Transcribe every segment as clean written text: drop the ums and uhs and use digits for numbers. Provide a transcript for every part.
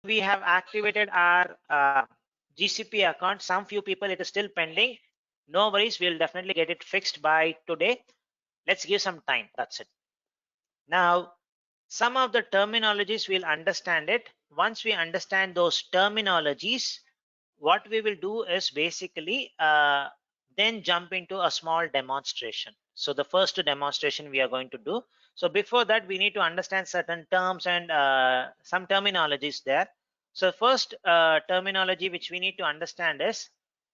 we have activated our GCP account. Some few people it is still pending. No worries, we'll definitely get it fixed by today. Let's give some time. That's it. Now, some of the terminologies we'll understand it. Once we understand those terminologies, what we will do is basically then jump into a small demonstration. So the first demonstration we are going to do. So before that, we need to understand certain terms and some terminologies there. So first terminology which we need to understand is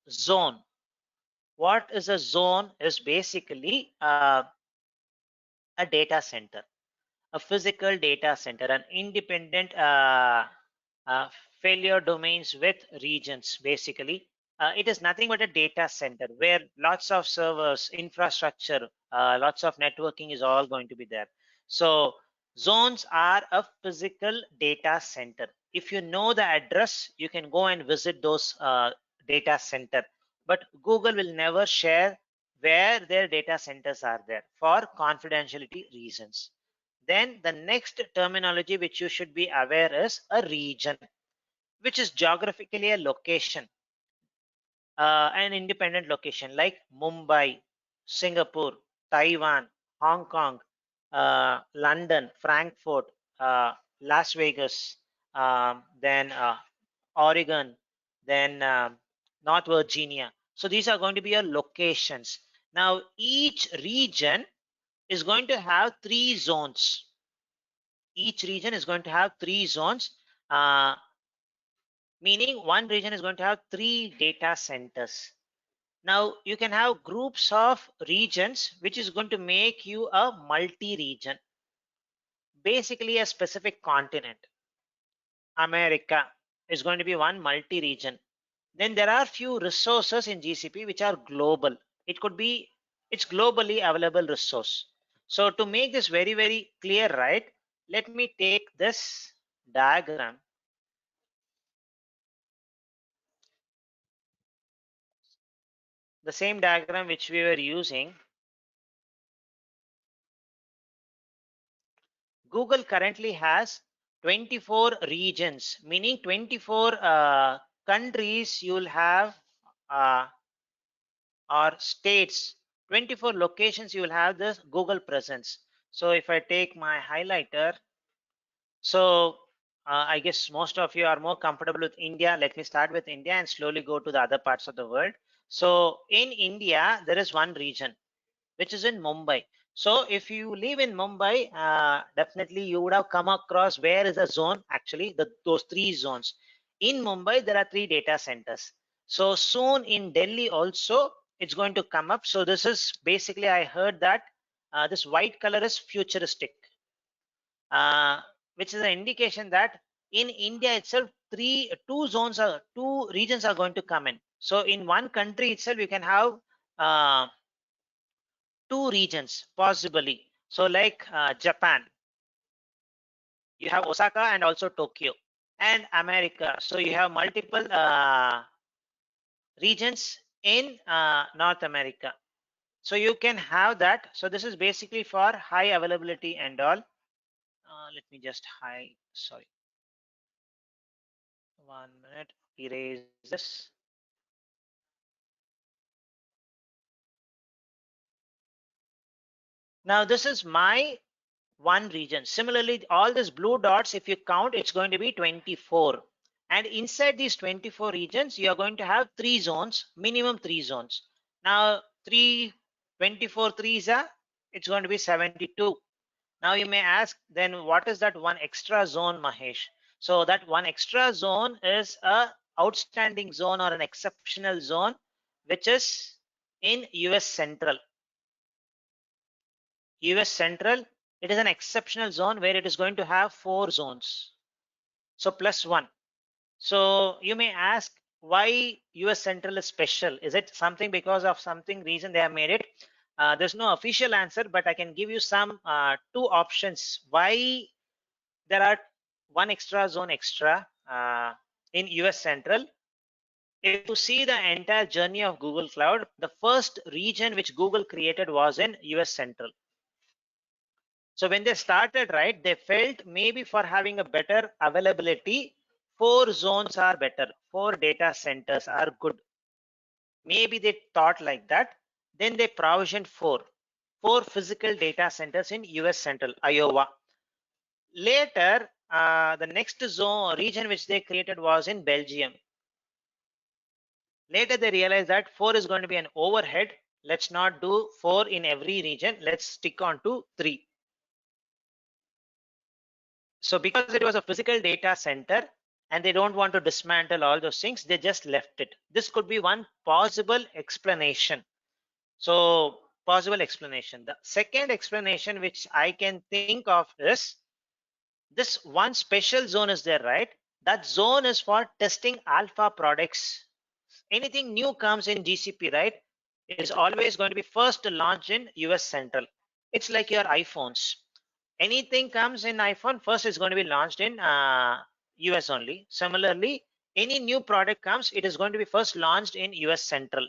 zone. What is a zone is basically a data center, a physical data center, an independent uh, failure domains with regions. Basically, it is nothing but a data center where lots of servers, infrastructure, lots of networking is all going to be there. So zones are a physical data center. If you know the address, you can go and visit those data center, but Google will never share where their data centers are there for confidentiality reasons. Then the next terminology which you should be aware is a region, which is geographically a location, an independent location like Mumbai, Singapore, Taiwan, Hong Kong, London, Frankfurt, Las Vegas, then Oregon, then North Virginia. So these are going to be your locations. Now each region is going to have 3 zones. Each region is going to have 3 zones, meaning one region is going to have 3 data centers. Now you can have groups of regions, which is going to make you a multi-region, basically a specific continent. America is going to be one multi-region. Then there are few resources in GCP which are global. It could be, it's globally available resource. So to make this very, very clear, right, let me take this diagram. The same diagram which we were using. Google currently has 24 regions, meaning 24 countries you'll have, or states, 24 locations you will have this Google presence. So if I take my highlighter, so I guess most of you are more comfortable with India. Let me start with India and slowly go to the other parts of the world. So in India, there is one region, which is in Mumbai. So if you live in Mumbai, definitely you would have come across where is the zone, actually those 3 zones. In Mumbai, there are 3 data centers. So soon in Delhi also, it's going to come up. So this is basically, I heard that this white color is futuristic, which is an indication that in India itself, two regions are going to come in. So in one country itself, you can have uh, 2 regions possibly. So like Japan, you have Osaka and also Tokyo, and America. So you have multiple regions in North America. So you can have that. So this is basically for high availability and all. Let me just hide, sorry. 1 minute, erase this. Now this is my one region. Similarly, all these blue dots, if you count, it's going to be 24. And inside these 24 regions, you are going to have 3 zones, minimum 3 zones. Now 24 threes are, it's going to be 72. Now you may ask, then what is that one extra zone, Mahesh? So that one extra zone is a outstanding zone or an exceptional zone, which is in US Central. US Central, it is an exceptional zone where it is going to have 4 zones. So plus 1. So you may ask why US Central is special. Is it something because of something reason they have made it? There's no official answer, but I can give you some 2 options why there are one extra zone extra in US Central. If you see the entire journey of Google Cloud, the first region which Google created was in US Central. So when they started, right, they felt maybe for having a better availability 4 zones are better, 4 data centers are good. Maybe they thought like that. Then they provisioned four physical data centers in US Central, Iowa. Later, the next zone region which they created was in Belgium. Later, they realized that 4 is going to be an overhead. Let's not do 4 in every region. Let's stick on to 3. So because it was a physical data center and they don't want to dismantle all those things, they just left it. This could be one possible explanation. So possible explanation. The second explanation which I can think of is this one special zone is there, right? That zone is for testing alpha products. Anything new comes in GCP, right? It is always going to be first launched in US Central. It's like your iPhones. Anything comes in iPhone, first is going to be launched in US only. Similarly, any new product comes, it is going to be first launched in US Central.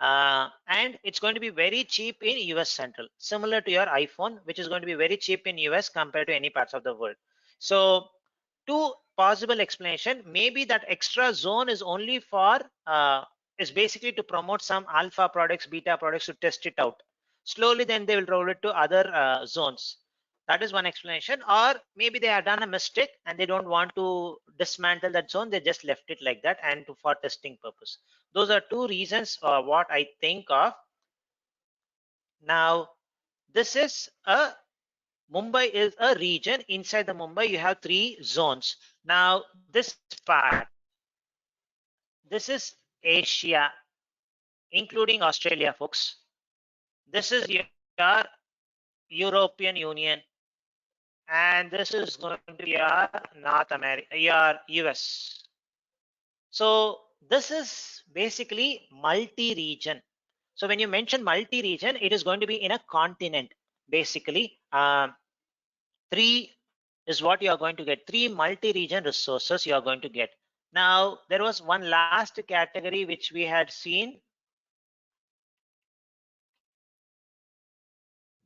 And it's going to be very cheap in US Central, similar to your iPhone, which is going to be very cheap in US compared to any parts of the world. So two possible explanation, maybe that extra zone is only for is basically to promote some alpha products, beta products, to test it out slowly, then they will roll it to other zones. That is one explanation. Or maybe they have done a mistake and they don't want to dismantle that zone, they just left it like that and for testing purpose. Those are two reasons what I think of. Now this is a Mumbai is a region. Inside the Mumbai, you have 3 zones. Now, this part, this is Asia, including Australia, folks. This is your European Union, and this is going to be your North America, your US. So this is basically multi-region. So when you mention multi-region, it is going to be in a continent, basically. 3 is what you are going to get. 3 multi-region resources you are going to get. Now, there was one last category which we had seen.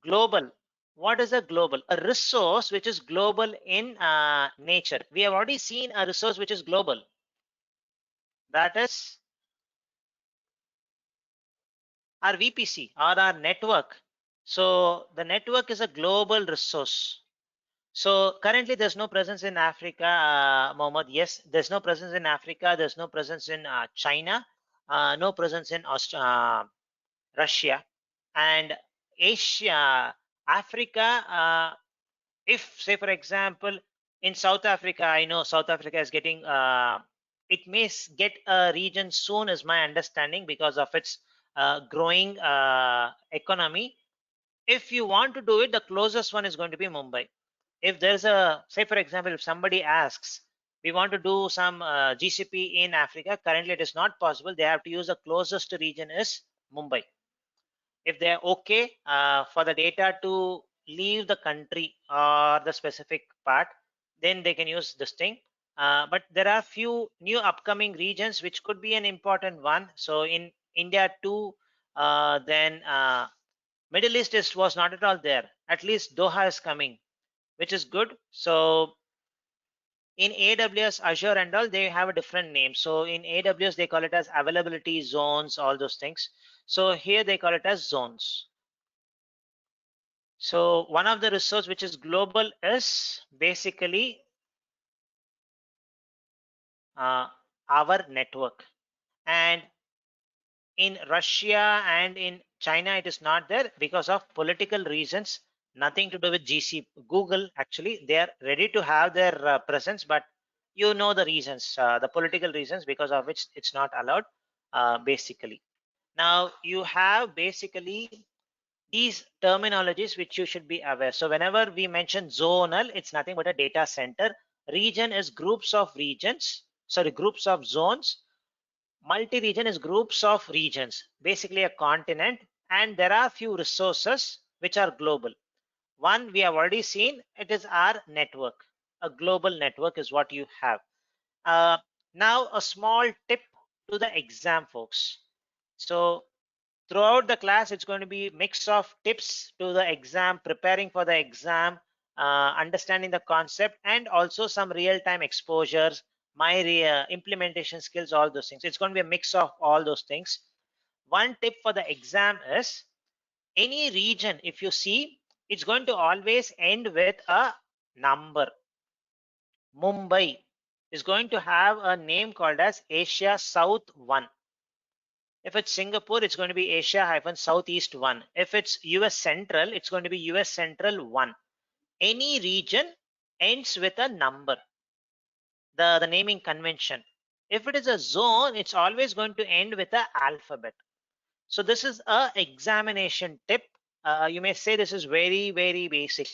Global. What is a global? A resource which is global in nature. We have already seen a resource which is global. That is our VPC or our network. So the network is a global resource. So currently there's no presence in Africa, Mohammed. Yes, there's no presence in Africa. There's no presence in China. No presence in Russia and Asia, Africa. If say for example in South Africa, I know South Africa is getting. It may get a region soon, is my understanding, because of its growing economy. If you want to do it, the closest one is going to be Mumbai. If there's a, say for example, if somebody asks, we want to do some GCP in Africa, currently it is not possible. They have to use the closest region is Mumbai. If they're okay for the data to leave the country or the specific part, then they can use this thing. But there are few new upcoming regions which could be an important one. So in India too, then Middle East was not at all there. At least Doha is coming, which is good. So in AWS, Azure and all, they have a different name. So in AWS, they call it as availability zones, all those things. So here they call it as zones. So one of the resource which is global is basically our network. And in Russia and in China, it is not there because of political reasons, nothing to do with GC. Google, actually, they are ready to have their presence, but you know the reasons, the political reasons because of which it's not allowed, basically. Now, you have basically these terminologies which you should be aware. So whenever we mention zonal, it's nothing but a data center. Region is groups of regions, sorry, groups of zones. Multi-region is groups of regions, basically a continent, and there are few resources which are global. One we have already seen, it is our network. A global network is what you have. Now a small tip to the exam, folks. So throughout the class, it's going to be mix of tips to the exam, preparing for the exam, understanding the concept, and also some real-time exposures, my implementation skills, all those things. It's going to be a mix of all those things. One tip for the exam is any region, if you see, it's going to always end with a number. Mumbai is going to have a name called as Asia South 1. If it's Singapore, it's going to be Asia-Southeast 1. If it's US Central, it's going to be US Central 1. Any region ends with a number, the naming convention. If it is a zone, it's always going to end with an alphabet. So this is a examination tip. You may say this is very, very basic.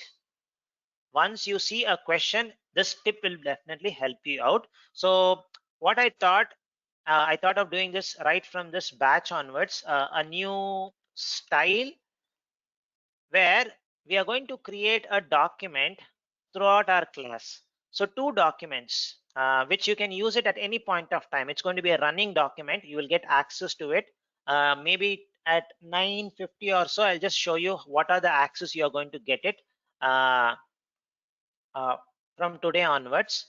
Once you see a question, this tip will definitely help you out. So what I thought of doing this right from this batch onwards, a new style where we are going to create a document throughout our class. So two documents, which you can use it at any point of time. It's going to be a running document. You will get access to it. Maybe at 9:50 or so, I'll just show you what are the access you are going to get it uh, from today onwards.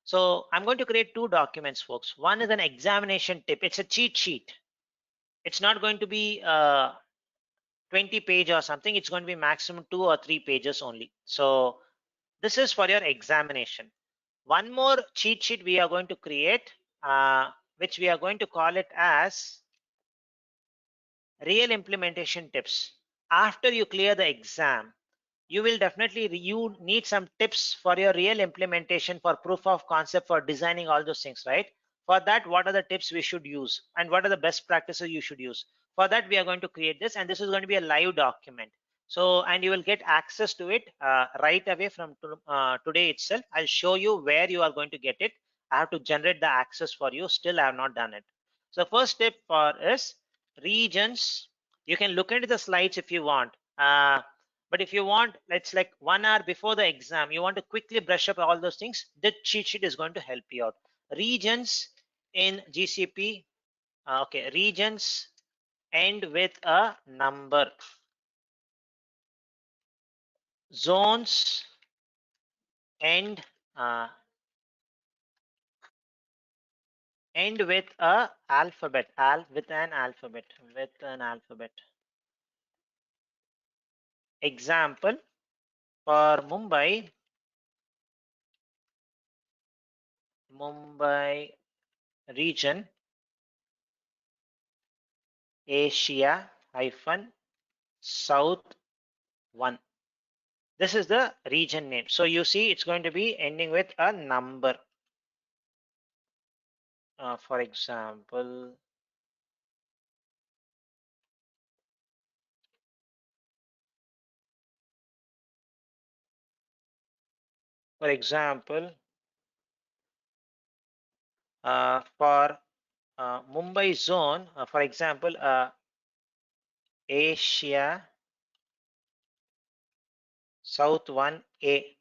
So I'm going to create two documents, folks. One is an examination tip. It's a cheat sheet. It's not going to be 20 page or something. It's going to be maximum 2 or 3 pages only. So this is for your examination. One more cheat sheet we are going to create, which we are going to call it as real implementation tips. After you clear the exam, you will definitely you need some tips for your real implementation, for proof of concept, for designing all those things, right? For that, what are the tips we should use and what are the best practices you should use? For that, we are going to create this, and this is going to be a live document. So, and you will get access to it right away from today itself. I'll show you where you are going to get it. I have to generate the access for you. Still, I have not done it. So first step for is regions. You can look into the slides if you want. But if you want, it's like 1 hour before the exam, you want to quickly brush up all those things, the cheat sheet is going to help you out. Regions in GCP, okay, regions end with a number. Zones uh, end with a alphabet, with an alphabet. Example for Mumbai region, Asia-South 1. This is the region name. So you see it's going to be ending with a number. For example, for example, for Mumbai zone, for example, Asia South 1A.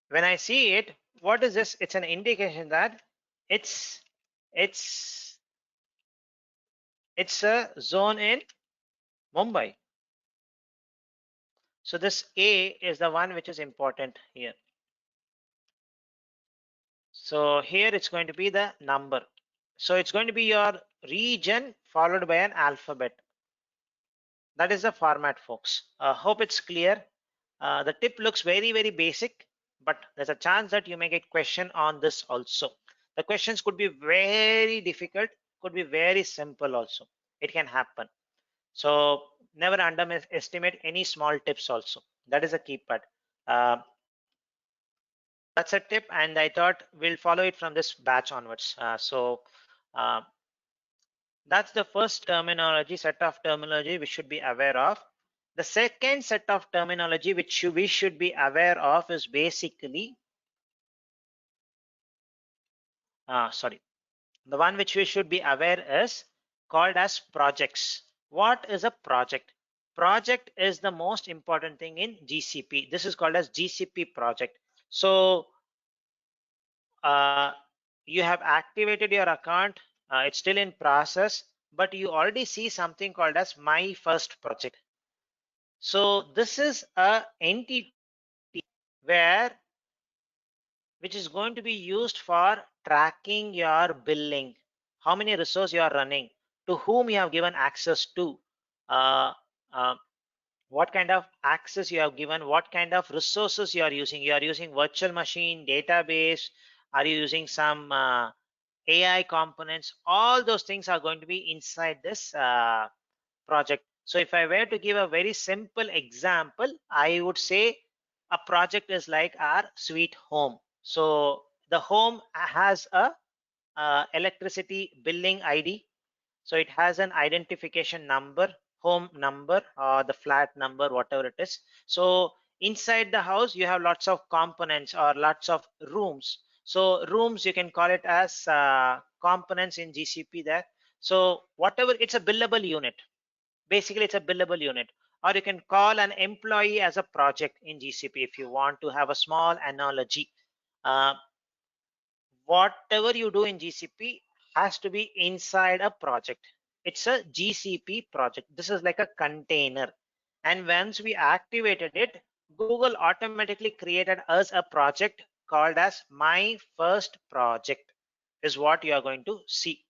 When I see it, what is this? It's an indication that it's it's it's a zone in Mumbai. So this A is the one which is important here. So here it's going to be the number. So it's going to be your region followed by an alphabet. That is the format, folks. Hope it's clear. The tip looks very, very basic, but there's a chance that you may get question on this also. The questions could be very difficult, could be very simple also. It can happen. So never underestimate any small tips also. That is a key part. That's a tip, and I thought we'll follow it from this batch onwards. Uh, that's the first set of terminology we should be aware of. The second set of terminology which we should be aware of is basically, the one which we should be aware is called as projects. What is a project? Project is the most important thing in GCP. This is called as GCP project. So uh, you have activated your account, it's still in process, but you already see something called as my first project. So this is a entity where which is going to be used for tracking your billing, how many resources you are running, to whom you have given access to, uh, uh, what kind of access you have given, what kind of resources you are using. You are using virtual machine, database, are you using some AI components? All those things are going to be inside this project. So if I were to give a very simple example, I would say a project is like our sweet home. So the home has a electricity billing ID. So it has an identification number, home number, or the flat number, whatever it is. So inside the house, you have lots of components or lots of rooms. So rooms, you can call it as components in GCP there. So whatever, it's a billable unit. Basically, it's a billable unit. Or you can call an employee as a project in GCP if you want to have a small analogy. Uh, Whatever you do in GCP has to be inside a project. It's a GCP project. This is like a container. And once we activated it, Google automatically created us a project called as My First Project, is what you are going to see.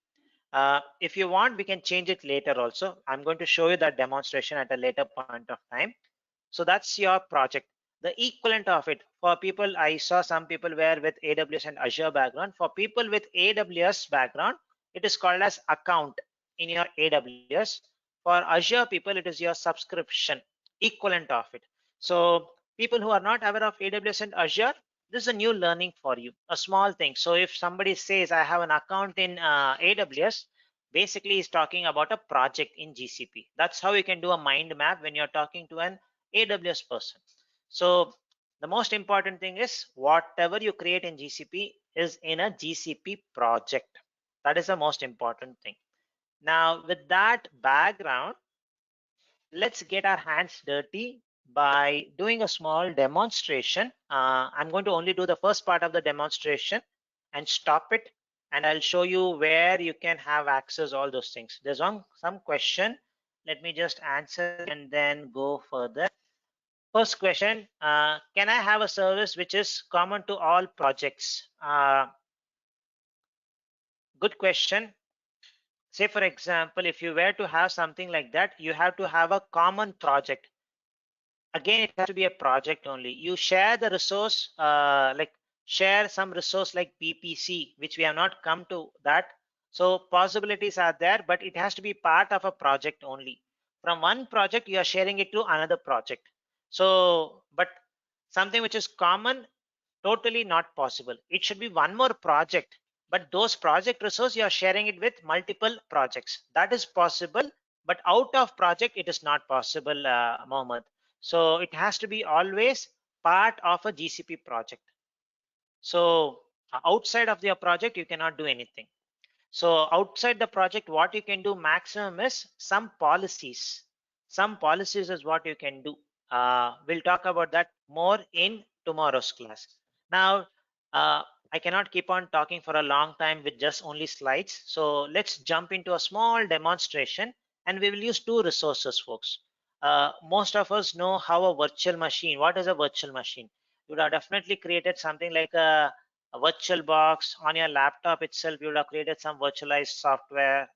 If you want, we can change it later also. I'm going to show you that demonstration at a later point of time. So that's your project. The equivalent of it for people, I saw some people were with AWS and Azure background. For people with AWS background, it is called as account in your AWS. For Azure people, it is your subscription, equivalent of it. So people who are not aware of AWS and Azure, this is a new learning for you, a small thing. So if somebody says I have an account in AWS, basically he's talking about a project in GCP. That's how you can do a mind map when you're talking to an AWS person. So the most important thing is whatever you create in GCP is in a GCP project. That is the most important thing. Now, with that background, let's get our hands dirty by doing a small demonstration. I'm going to only do the first part of the demonstration and stop it, and I'll show you where you can have access all those things. There's some question. Let me just answer and then go further. First question, can I have a service which is common to all projects? Good question. Say, for example, if you were to have something like that, you have to have a common project. Again, it has to be a project only. You share the resource, like share some resource like PPC, which we have not come to that. So possibilities are there, but it has to be part of a project only. From one project, you are sharing it to another project. So, but something which is common, totally not possible. It should be one more project, but those project resource you are sharing it with multiple projects. That is possible, but out of project it is not possible, Mohammed. So it has to be always part of a GCP project. So outside of your project, you cannot do anything. So outside the project, what you can do maximum is some policies. Some policies is what you can do. We'll talk about that more in tomorrow's class. Now, I cannot keep on talking for a long time with just only slides. So let's jump into a small demonstration, and we will use two resources, folks. Most of us know how a virtual machine, what is a virtual machine? You would have definitely created something like a virtual box on your laptop itself. You would have created some virtualized software,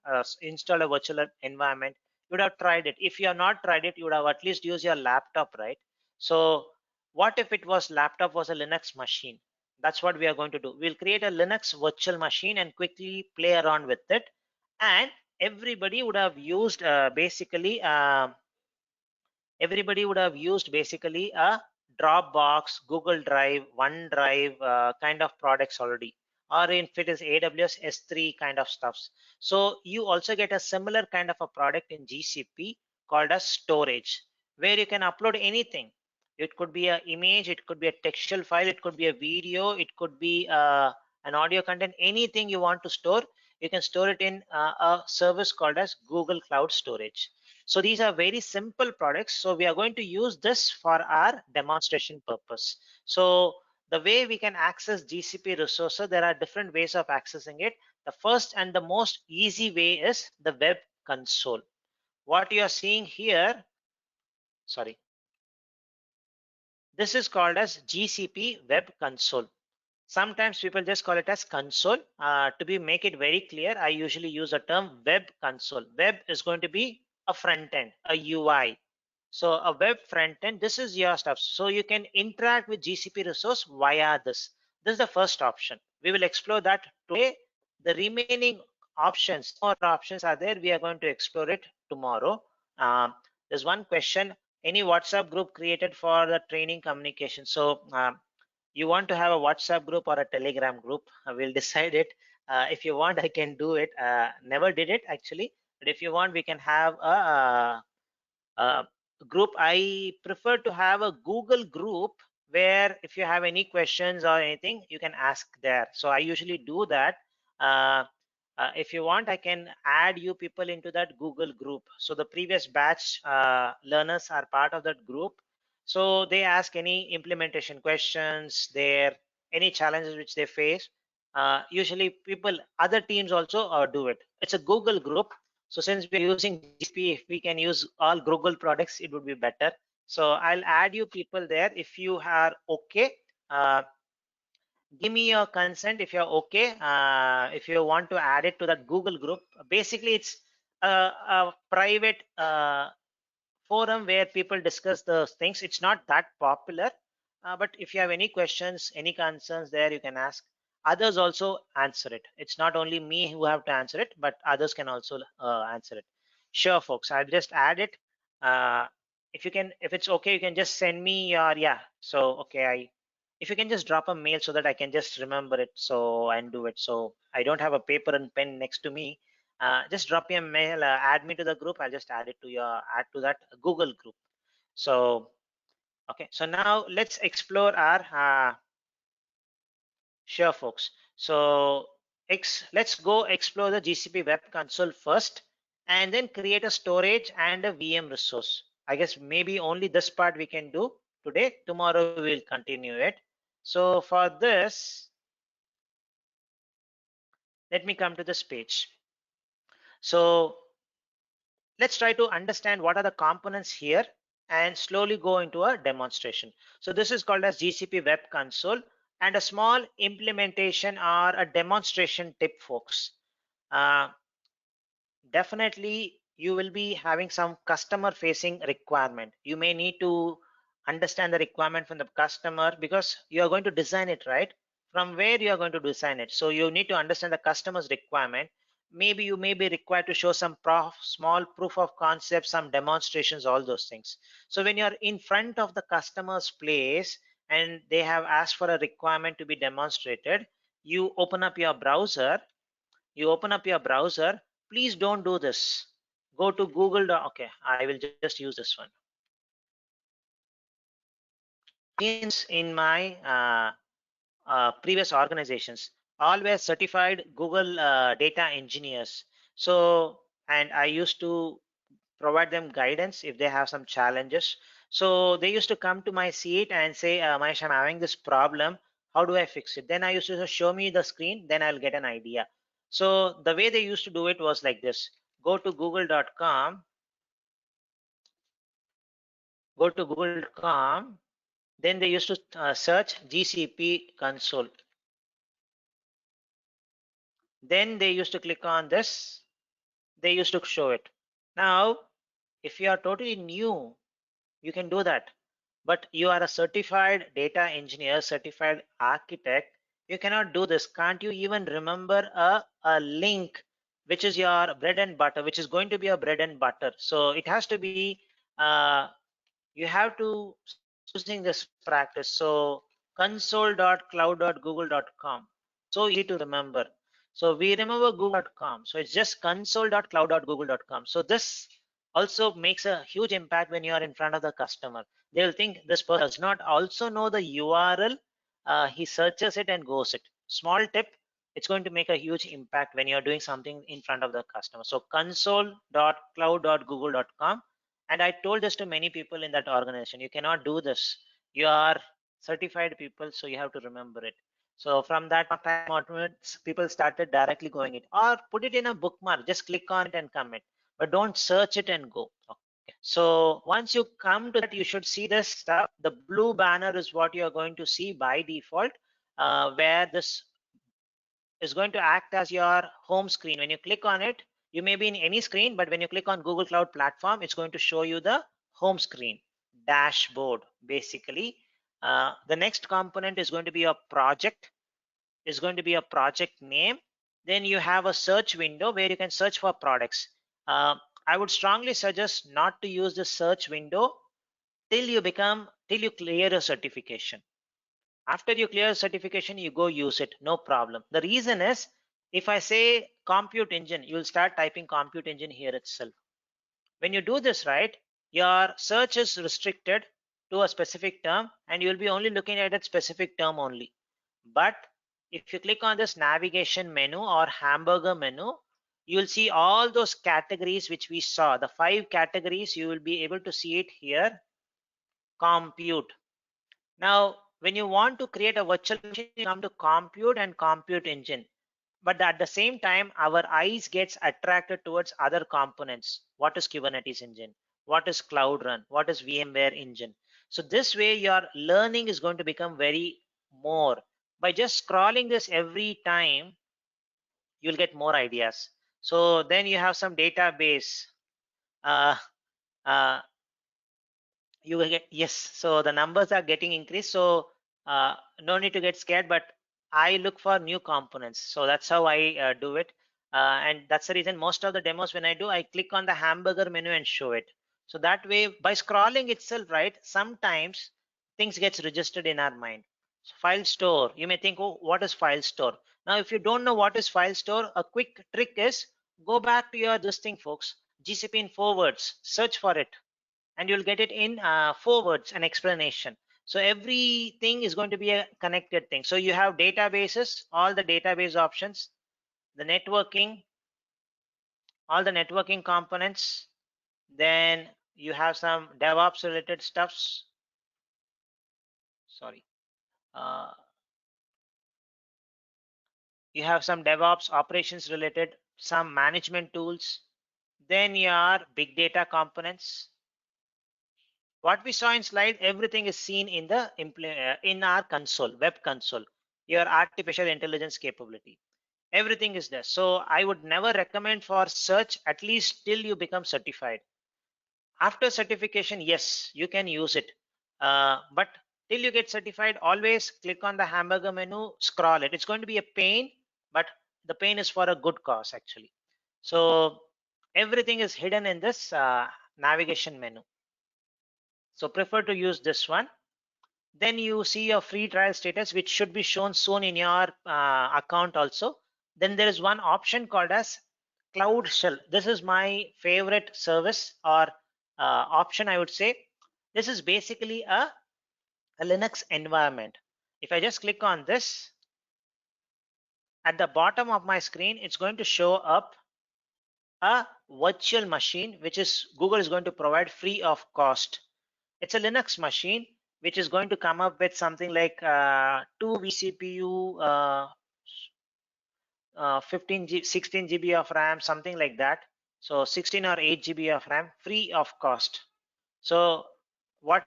installed a virtual environment. You would have tried it. If you have not tried it, you would have at least used your laptop, right? So what if it was laptop was a Linux machine? That's what we are going to do. We'll create a Linux virtual machine and quickly play around with it. And everybody would have used everybody would have used basically a Dropbox, Google Drive, OneDrive kind of products already, or if it is AWS S3 kind of stuffs. So you also get a similar kind of a product in GCP called as storage, where you can upload anything. It could be an image, it could be a textual file, it could be a video, it could be an audio content, anything you want to store. You can store it in a service called as Google Cloud Storage. So these are very simple products. So we are going to use this for our demonstration purpose. So the way we can access GCP resources, there are different ways of accessing it. The first and the most easy way is the web console. What you are seeing here, sorry, this is called as GCP web console. Sometimes people just call it as console. To make it very clear, I usually use the term web console. Web is going to be a front end, a UI. So a web front end, this is your stuff. So you can interact with GCP resource via this. This is the first option. We will explore that today. The remaining options, more options are there. We are going to explore it tomorrow. There's one question: any WhatsApp group created for the training communication? So you want to have a WhatsApp group or a Telegram group? We'll decide it. If you want, I can do it. Never did it actually, but if you want, we can have a group. I prefer to have a Google group where if you have any questions or anything, you can ask there. So I usually do that. Uh, if you want, I can add you people into that Google group. So the previous batch learners are part of that group. So they ask any implementation questions there, any challenges which they face. Usually people, other teams also do it. It's a Google group. So since we're using GCP, if we can use all Google products, it would be better. So I'll add you people there if you are okay. Give me your consent if you're okay. If you want to add it to that Google group, basically it's a private forum where people discuss the things. It's not that popular, but if you have any questions, any concerns there, you can ask. Others also answer it. It's not only me who have to answer it, but others can also answer it. Sure, folks. I'll just add it. Uh, if you can, if it's okay, you can just send me your, yeah. So okay, if you can just drop a mail so that I can just remember it, so and do it. So I don't have a paper and pen next to me. Just drop me a mail, add me to the group. I'll just add it to add to that Google group. So okay, so now let's explore our sure, folks. So let's go explore the GCP web console first, and then create a storage and a VM resource. I guess maybe only this part we can do today. Tomorrow we will continue it. So for this, let me come to this page. So let's try to understand what are the components here and slowly go into a demonstration. So this is called as GCP Web Console, and a small implementation or a demonstration tip, folks. Uh, Definitely you will be having some customer facing requirement. You may need to understand the requirement from the customer because you are going to design it, right? From where you are going to design it, so you need to understand the customer's requirement. Maybe you may be required to show some small proof of concept, some demonstrations, all those things. So when you are in front of the customer's place and they have asked for a requirement to be demonstrated, you open up your browser. Please don't do this. Go to Google. Okay, I will just use this one. In my previous organizations, all were certified Google data engineers. So, and I used to provide them guidance if they have some challenges. So they used to come to my seat and say, Mahesh, I'm having this problem. How do I fix it? Then I used to say, show me the screen, then I'll get an idea. So the way they used to do it was like this. Go to google.com, then they used to search GCP console. Then they used to click on this. They used to show it. Now, if you are totally new, you can do that. But you are a certified data engineer, certified architect, you cannot do this. Can't you even remember a link which is your bread and butter, which is going to be your bread and butter? So it has to be, you have to using this practice. So console.cloud.google.com, so easy to remember. So we remember google.com, so it's just console.cloud.google.com. So this also makes a huge impact when you are in front of the customer. They'll think this person does not also know the URL. He searches it and goes it. Small tip, it's going to make a huge impact when you're doing something in front of the customer. So console.cloud.google.com. And I told this to many people in that organization. You cannot do this. You are certified people, so you have to remember it. So from that time onwards, people started directly going it, or put it in a bookmark. Just click on it and commit, but don't search it and go. Okay. So once you come to that, you should see this stuff. The blue banner is what you are going to see by default. where this is going to act as your home screen. When you click on it, you may be in any screen, but when you click on Google Cloud Platform, it's going to show you the home screen, dashboard, basically. The next component is going to be a project, is going to be a project name. Then you have a search window where you can search for products. I would strongly suggest not to use the search window till you clear a certification. After you clear certification, you go use it, no problem. The reason is, if I say compute engine, you'll start typing compute engine here itself. When you do this, right, your search is restricted to a specific term and you'll be only looking at that specific term only. But if you click on this navigation menu or hamburger menu, you'll see all those categories which we saw, the 5 categories. You will be able to see it here. Compute. Now, when you want to create a virtual machine, you come to compute and compute engine. But at the same time, our eyes gets attracted towards other components. What is Kubernetes engine? What is Cloud Run? What is VMware engine? So this way, your learning is going to become very more. By just scrolling this every time, you'll get more ideas. So then you have some database. Uh, uh, you will get, yes, so the numbers are getting increased, so no need to get scared, but I look for new components, so that's how I do it. And that's the reason most of the demos, when I do, I click on the hamburger menu and show it. So that way, by scrolling itself, right, sometimes things gets registered in our mind. So file store, you may think, oh, what is file store? Now if you don't know what is file store, a quick trick is go back to your this thing, folks, GCP in forwards, search for it, and you'll get it in 4 words, an explanation. So everything is going to be a connected thing. So you have databases, all the database options, the networking, all the networking components. Then you have some DevOps related stuffs. Sorry. Uh, you have some DevOps operations related, some management tools. Then your big data components. What we saw in slide, everything is seen in the in our console, web console, your artificial intelligence capability. Everything is there. So I would never recommend for search, at least till you become certified. After certification, yes, you can use it. But till you get certified, always click on the hamburger menu, scroll it. It's going to be a pain, but the pain is for a good cause, actually. So everything is hidden in this navigation menu. So prefer to use this one. Then you see your free trial status, which should be shown soon in your account also. Then there is one option called as Cloud Shell. This is my favorite service or option, I would say. This is basically a Linux environment. If I just click on this, at the bottom of my screen, it's going to show up a virtual machine, which is Google is going to provide free of cost. It's a Linux machine, which is going to come up with something like 2 vCPU, 16 GB of RAM, something like that. So 16 or 8 GB of RAM, free of cost. So whatever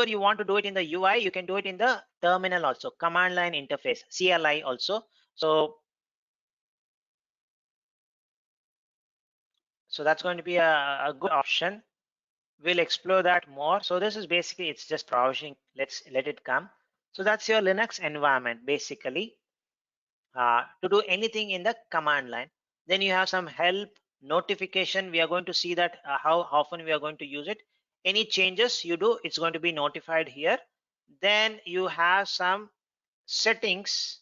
you want to do it in the UI, you can do it in the terminal also, command line interface, CLI also. So that's going to be a good option. We'll explore that more. So this is basically, it's just browsing. Let's let it come. So that's your Linux environment basically, to do anything in the command line. Then you have some help notification. We are going to see that how often we are going to use it. Any changes you do, it's going to be notified here. Then you have some settings,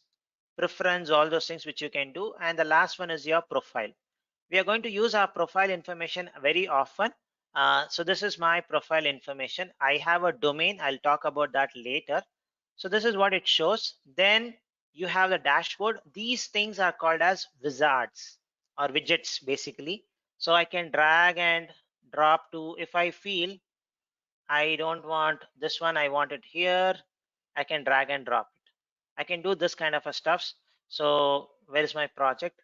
preference, all those things which you can do. And the last one is your profile. We are going to use our profile information very often. So this is my profile information. I have a domain. I'll talk about that later. So this is what it shows. Then you have the dashboard. These things are called as wizards or widgets basically. So I can drag and drop to, if I feel I don't want this one, I want it here, I can drag and drop it. I can do this kind of a stuff. So where is my project?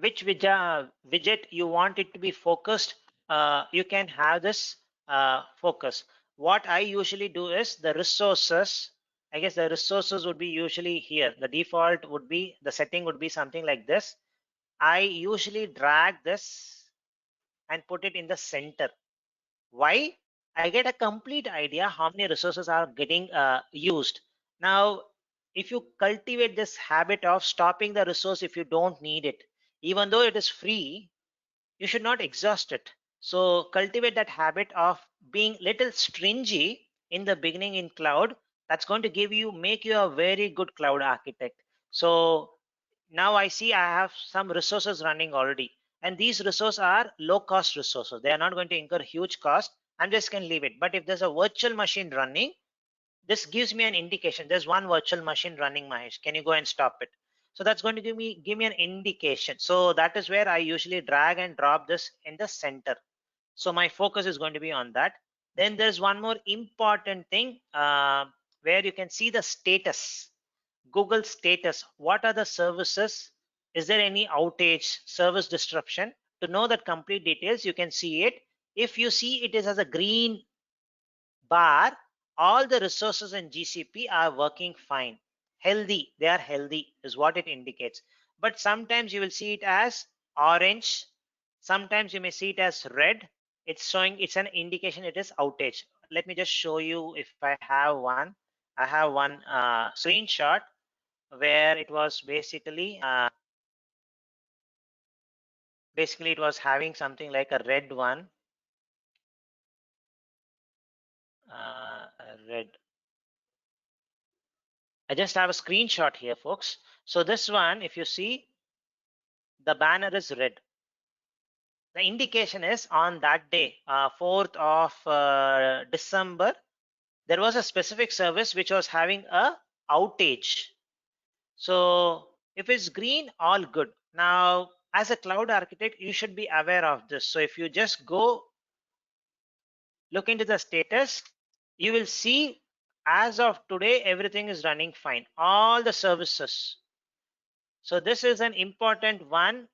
Which widget you want it to be focused, you can have this focus. what I usually do is the resources. I guess the resources would be usually here. The default would be, the setting would be something like this. I usually drag this and put it in the center. Why? I get a complete idea how many resources are getting used. Now, if you cultivate this habit of stopping the resource if you don't need it, even though it is free, you should not exhaust it. So cultivate that habit of being little stringy in the beginning in cloud. That's going to make you a very good cloud architect. So now I see I have some resources running already, and these resources are low cost resources. They are not going to incur huge cost. I'm just going to leave it. But if there's a virtual machine running, this gives me an indication. There's one virtual machine running, Mahesh. Can you go and stop it? So that's going to give me an indication. So that is where I usually drag and drop this in the center. So my focus is going to be on that. Then there's one more important thing where you can see the status. Google status. What are the services? Is there any outage, service disruption? To know that complete details, you can see it. If you see it is as a green bar, all the resources in GCP are working fine. Healthy, they are healthy is what it indicates. But sometimes you will see it as orange. Sometimes you may see it as red. It's showing, it's an indication it is outage. Let me just show you if I have one. I have one screenshot where it was basically it was having something like a red one. Red. I just have a screenshot here, folks. So this one, if you see, the banner is red. The indication is on that day, 4th of December, there was a specific service which was having a outage. So if it's green, all good. Now, as a cloud architect, you should be aware of this. So if you just go look into the status, you will see as of today, everything is running fine. All the services. So this is an important one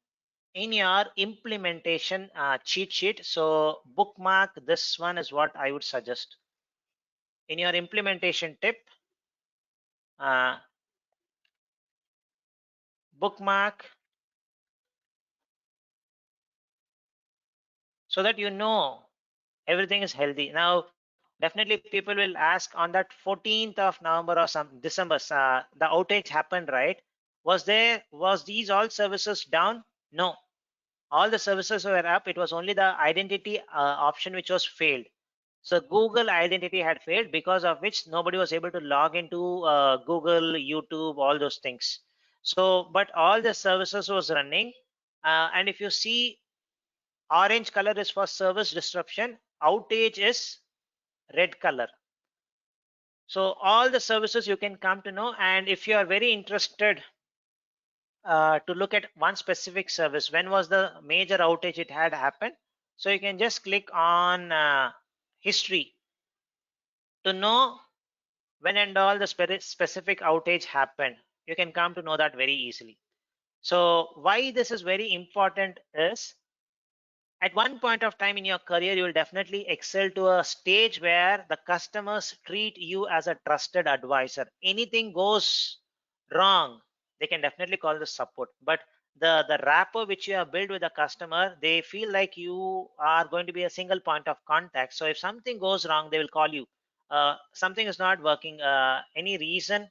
in your implementation cheat sheet. So bookmark this one is what I would suggest. In your implementation tip, uh, bookmark so that you know everything is healthy. Now, definitely people will ask on that 14th of November or some December, the outage happened, right? Was these all services down? No, all the services were up. It was only the identity option which was failed. So Google identity had failed, because of which nobody was able to log into Google, YouTube, all those things. So, but all the services was running. And if you see, orange color is for service disruption, outage is red color. So all the services you can come to know. And if you are very interested to look at one specific service, when was the major outage it had happened? So you can just click on history to know when and all the specific outage happened. You can come to know that very easily. So why this is very important is, at one point of time in your career, you will definitely excel to a stage where the customers treat you as a trusted advisor. Anything goes wrong, they can definitely call the support. But the rapport which you have built with the customer, they feel like you are going to be a single point of contact. So if something goes wrong, they will call you. Something is not working, any reason,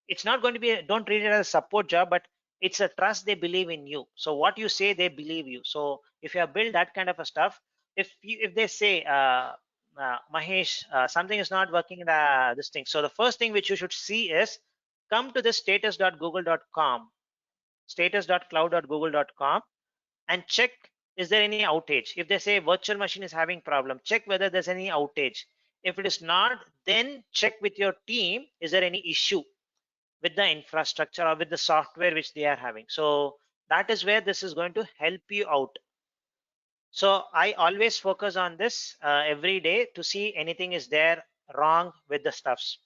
it's not going to be don't treat it as a support job, but it's a trust. They believe in you, so what you say, they believe you. So if you have built that kind of a stuff, if they say Mahesh, something is not working in this thing, so the first thing which you should see is come to this status.google.com, status.cloud.google.com, and check, is there any outage? If they say virtual machine is having problem, check whether there's any outage. If it is not, then check with your team, is there any issue with the infrastructure or with the software which they are having. So that is where this is going to help you out. So I always focus on this every day to see anything is there wrong with the stuffs.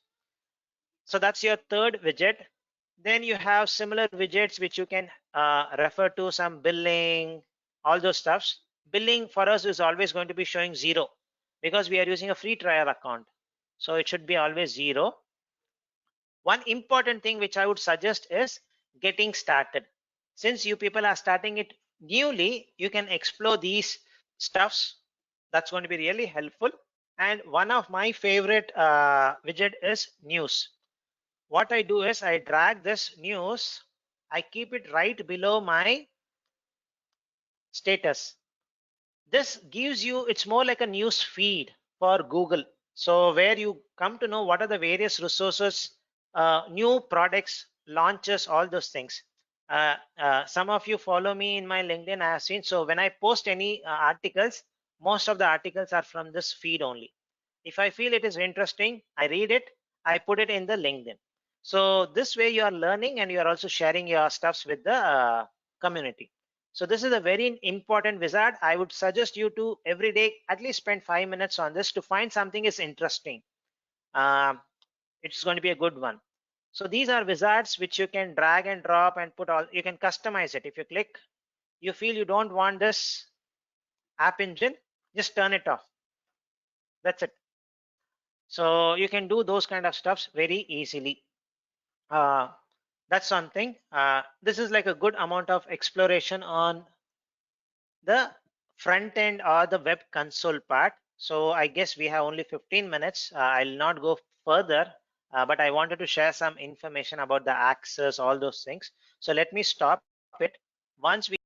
So that's your third widget. Then you have similar widgets which you can refer to, some billing, all those stuffs. Billing for us is always going to be showing 0. because we are using a free trial account. So it should be always 0. One important thing which I would suggest is getting started. Since you people are starting it newly, you can explore these stuffs. That's going to be really helpful. And one of my favorite widget is news. What I do is I drag this news, I keep it right below my status. This gives you, it's more like a news feed for Google. So where you come to know what are the various resources, new products, launches, all those things. Some of you follow me in my LinkedIn, I have seen. So when I post any articles, most of the articles are from this feed only. If I feel it is interesting, I read it, I put it in the LinkedIn. So this way you are learning and you are also sharing your stuffs with the community. So this is a very important wizard. I would suggest you to every day at least spend 5 minutes on this to find something is interesting. It's going to be a good one. So these are wizards which you can drag and drop and put all. You can customize it. If you click, you feel you don't want this app engine, just turn it off. That's it. So you can do those kind of stuffs very easily. That's something. This is like a good amount of exploration on the front end or the web console part. So I guess we have only 15 minutes. I'll not go further, but I wanted to share some information about the access, all those things. So let me stop it. Once we